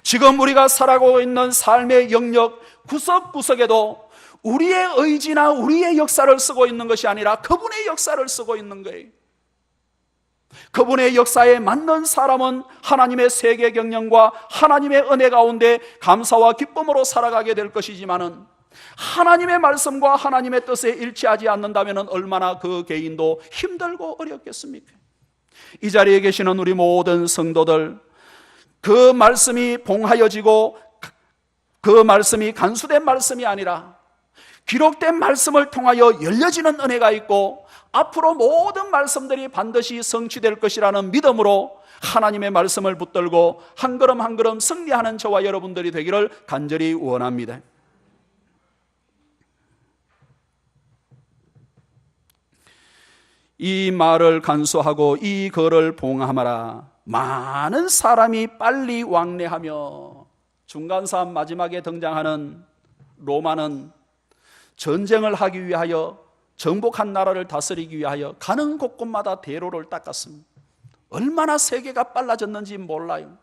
지금 우리가 살아가고 있는 삶의 영역 구석구석에도 우리의 의지나 우리의 역사를 쓰고 있는 것이 아니라 그분의 역사를 쓰고 있는 거예요. 그분의 역사에 맞는 사람은 하나님의 세계 경영과 하나님의 은혜 가운데 감사와 기쁨으로 살아가게 될 것이지만은, 하나님의 말씀과 하나님의 뜻에 일치하지 않는다면 얼마나 그 개인도 힘들고 어렵겠습니까? 이 자리에 계시는 우리 모든 성도들, 그 말씀이 봉하여지고 그 말씀이 간수된 말씀이 아니라 기록된 말씀을 통하여 열려지는 은혜가 있고, 앞으로 모든 말씀들이 반드시 성취될 것이라는 믿음으로 하나님의 말씀을 붙들고 한 걸음 한 걸음 승리하는 저와 여러분들이 되기를 간절히 원합니다. 이 말을 간수하고 이 글을 봉함하라. 많은 사람이 빨리 왕래하며. 중간사 마지막에 등장하는 로마는 전쟁을 하기 위하여, 정복한 나라를 다스리기 위하여 가는 곳곳마다 대로를 닦았습니다. 얼마나 세계가 빨라졌는지 몰라요.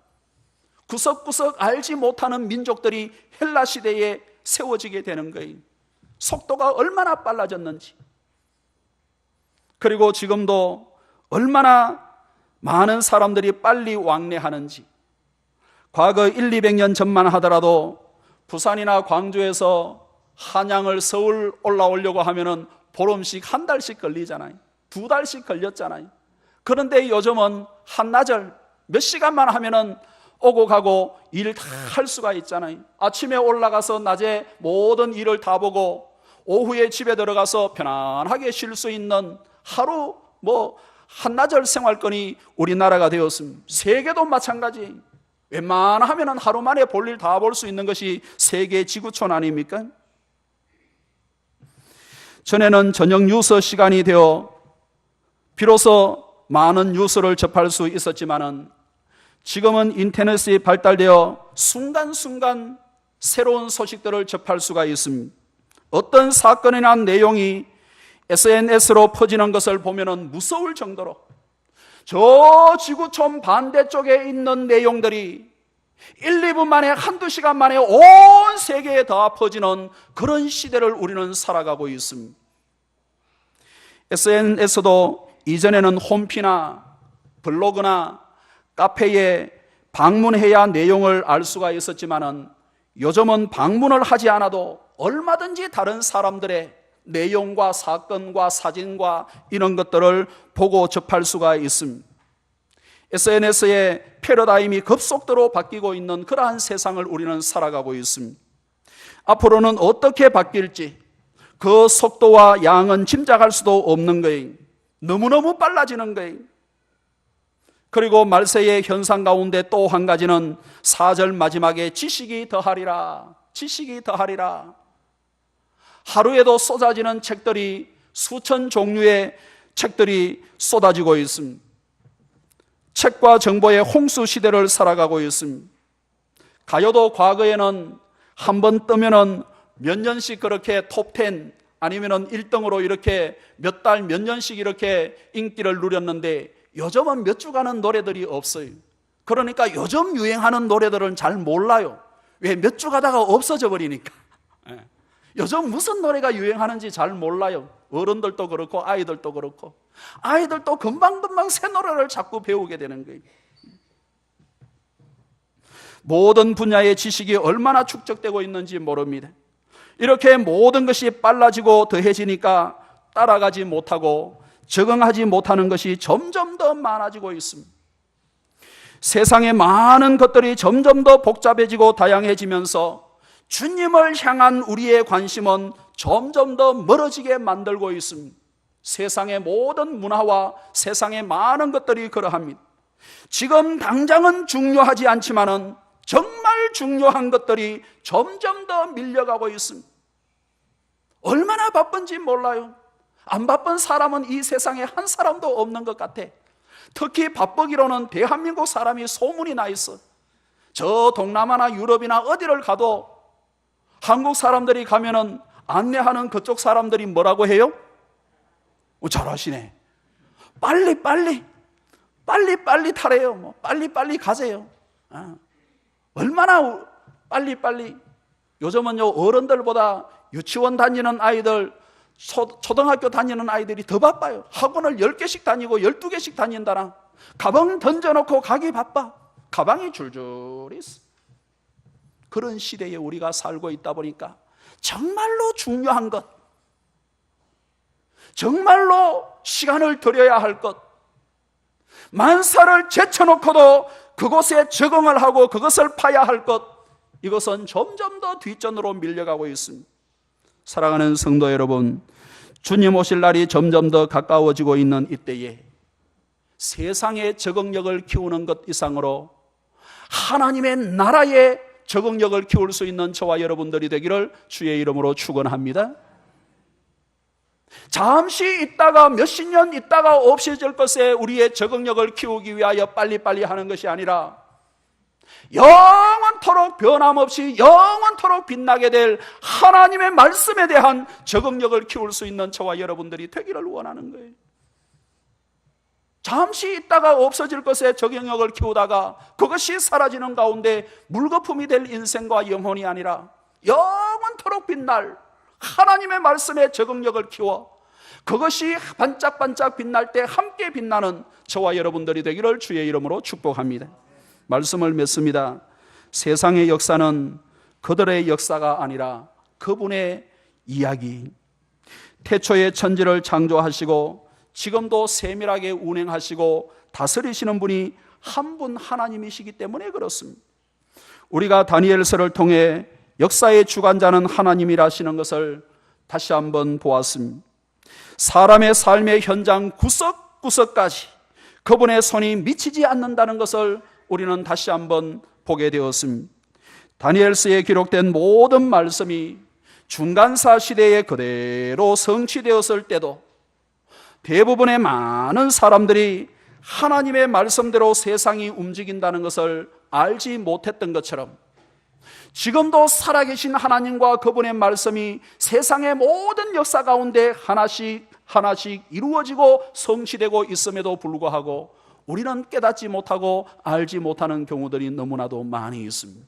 구석구석 알지 못하는 민족들이 헬라 시대에 세워지게 되는 거예요. 속도가 얼마나 빨라졌는지. 그리고 지금도 얼마나 많은 사람들이 빨리 왕래하는지. 과거 100-200년 전만 하더라도 부산이나 광주에서 한양을 서울 올라오려고 하면은 보름씩 한 달씩 걸리잖아요. 2달씩 걸렸잖아요. 그런데 요즘은 한나절 몇 시간만 하면은 오고 가고 일 다 할 수가 있잖아요. 아침에 올라가서 낮에 모든 일을 다 보고 오후에 집에 들어가서 편안하게 쉴 수 있는 하루 한나절 생활권이 우리나라가 되었습니다. 세계도 마찬가지. 웬만하면 하루 만에 볼 일 다 볼 수 있는 것이 세계 지구촌 아닙니까? 전에는 저녁 뉴스 시간이 되어 비로소 많은 뉴스를 접할 수 있었지만은, 지금은 인터넷이 발달되어 순간순간 새로운 소식들을 접할 수가 있습니다. 어떤 사건이나 내용이 SNS로 퍼지는 것을 보면은 무서울 정도로 저 지구촌 반대쪽에 있는 내용들이 1-2분 만에, 1-2시간 만에 온 세계에 다 퍼지는 그런 시대를 우리는 살아가고 있습니다. SNS도 이전에는 홈피나 블로그나 카페에 방문해야 내용을 알 수가 있었지만은 요즘은 방문을 하지 않아도 얼마든지 다른 사람들의 내용과 사건과 사진과 이런 것들을 보고 접할 수가 있습니다. SNS의 패러다임이 급속도로 바뀌고 있는 그러한 세상을 우리는 살아가고 있습니다. 앞으로는 어떻게 바뀔지 그 속도와 양은 짐작할 수도 없는 거예요. 너무너무 빨라지는 거예요. 그리고 말세의 현상 가운데 또 한 가지는 4절 마지막에 지식이 더하리라, 지식이 더하리라. 하루에도 쏟아지는 책들이, 수천 종류의 책들이 쏟아지고 있습니다. 책과 정보의 홍수 시대를 살아가고 있습니다. 가요도 과거에는 한 번 뜨면은 몇 년씩 그렇게 톱10 아니면은 1등으로 이렇게 몇 달, 몇 년씩 이렇게 인기를 누렸는데 요즘은 몇 주간은 노래들이 없어요. 그러니까 요즘 유행하는 노래들은 잘 몰라요. 왜? 몇 주 가다가 없어져 버리니까. 요즘 무슨 노래가 유행하는지 잘 몰라요. 어른들도 그렇고 아이들도 그렇고. 아이들도 금방금방 새 노래를 자꾸 배우게 되는 거예요. 모든 분야의 지식이 얼마나 축적되고 있는지 모릅니다. 이렇게 모든 것이 빨라지고 더해지니까 따라가지 못하고 적응하지 못하는 것이 점점 더 많아지고 있습니다. 세상의 많은 것들이 점점 더 복잡해지고 다양해지면서 주님을 향한 우리의 관심은 점점 더 멀어지게 만들고 있습니다. 세상의 모든 문화와 세상의 많은 것들이 그러합니다. 지금 당장은 중요하지 않지만은 정말 중요한 것들이 점점 더 밀려가고 있습니다. 얼마나 바쁜지 몰라요. 안 바쁜 사람은 이 세상에 한 사람도 없는 것 같아. 특히 바쁘기로는 대한민국 사람이 소문이 나 있어. 저 동남아나 유럽이나 어디를 가도 한국 사람들이 가면은 안내하는 그쪽 사람들이 뭐라고 해요? 잘하시네. 빨리 타래요. 빨리 가세요. 얼마나 빨리. 요즘은요, 어른들보다 유치원 다니는 아이들, 초등학교 다니는 아이들이 더 바빠요. 학원을 10개씩 다니고 12개씩 다닌다나. 가방 던져놓고 가기 바빠. 가방이 줄줄 있어. 그런 시대에 우리가 살고 있다 보니까 정말로 중요한 것, 정말로 시간을 들여야 할 것, 만사를 제쳐놓고도 그곳에 적응을 하고 그것을 파야 할 것, 이것은 점점 더 뒷전으로 밀려가고 있습니다. 사랑하는 성도 여러분, 주님 오실 날이 점점 더 가까워지고 있는 이때에 세상의 적응력을 키우는 것 이상으로 하나님의 나라의 적응력을 키울 수 있는 저와 여러분들이 되기를 주의 이름으로 축원합니다. 잠시 있다가 몇십 년 있다가 없어질 것에 우리의 적응력을 키우기 위하여 빨리빨리 하는 것이 아니라 영원토록 변함없이 영원토록 빛나게 될 하나님의 말씀에 대한 적응력을 키울 수 있는 저와 여러분들이 되기를 원하는 거예요. 잠시 있다가 없어질 것에 적응력을 키우다가 그것이 사라지는 가운데 물거품이 될 인생과 영혼이 아니라 영원토록 빛날 하나님의 말씀에 적응력을 키워 그것이 반짝반짝 빛날 때 함께 빛나는 저와 여러분들이 되기를 주의 이름으로 축복합니다. 말씀을 맺습니다. 세상의 역사는 그들의 역사가 아니라 그분의 이야기. 태초에 천지를 창조하시고 지금도 세밀하게 운행하시고 다스리시는 분이 한 분 하나님이시기 때문에 그렇습니다. 우리가 다니엘서를 통해 역사의 주관자는 하나님이라시는 것을 다시 한번 보았습니다. 사람의 삶의 현장 구석구석까지 그분의 손이 미치지 않는다는 것을 우리는 다시 한번 보게 되었습니다. 다니엘서에 기록된 모든 말씀이 중간사 시대에 그대로 성취되었을 때도 대부분의 많은 사람들이 하나님의 말씀대로 세상이 움직인다는 것을 알지 못했던 것처럼 지금도 살아계신 하나님과 그분의 말씀이 세상의 모든 역사 가운데 하나씩 이루어지고 성취되고 있음에도 불구하고 우리는 깨닫지 못하고 알지 못하는 경우들이 너무나도 많이 있습니다.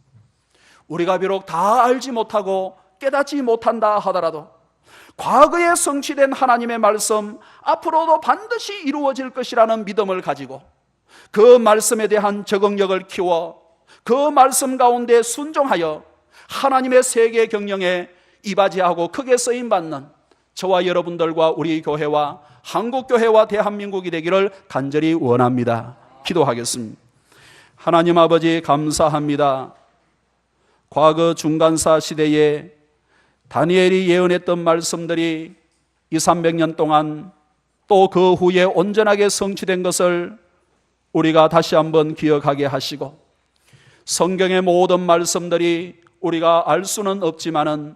우리가 비록 다 알지 못하고 깨닫지 못한다 하더라도 과거에 성취된 하나님의 말씀 앞으로도 반드시 이루어질 것이라는 믿음을 가지고 그 말씀에 대한 적응력을 키워 그 말씀 가운데 순종하여 하나님의 세계 경영에 이바지하고 크게 쓰임받는 저와 여러분들과 우리 교회와 한국교회와 대한민국이 되기를 간절히 원합니다. 기도하겠습니다. 하나님 아버지 감사합니다. 과거 중간사 시대에 다니엘이 예언했던 말씀들이 200~300년 동안 또 그 후에 온전하게 성취된 것을 우리가 다시 한번 기억하게 하시고 성경의 모든 말씀들이 우리가 알 수는 없지만은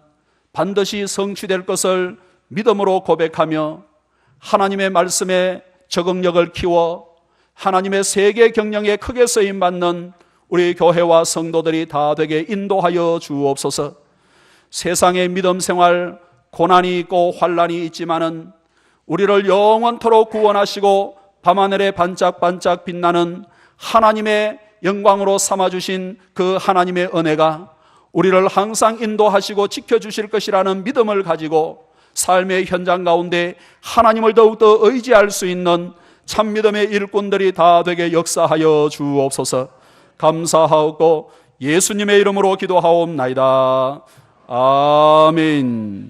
반드시 성취될 것을 믿음으로 고백하며 하나님의 말씀에 적응력을 키워 하나님의 세계 경영에 크게 쓰임받는 우리 교회와 성도들이 다 되게 인도하여 주옵소서. 세상의 믿음 생활 고난이 있고 환난이 있지만은 우리를 영원토록 구원하시고 밤하늘에 반짝반짝 빛나는 하나님의 영광으로 삼아주신 그 하나님의 은혜가 우리를 항상 인도하시고 지켜주실 것이라는 믿음을 가지고 삶의 현장 가운데 하나님을 더욱더 의지할 수 있는 참믿음의 일꾼들이 다 되게 역사하여 주옵소서. 감사하고 예수님의 이름으로 기도하옵나이다. 아멘.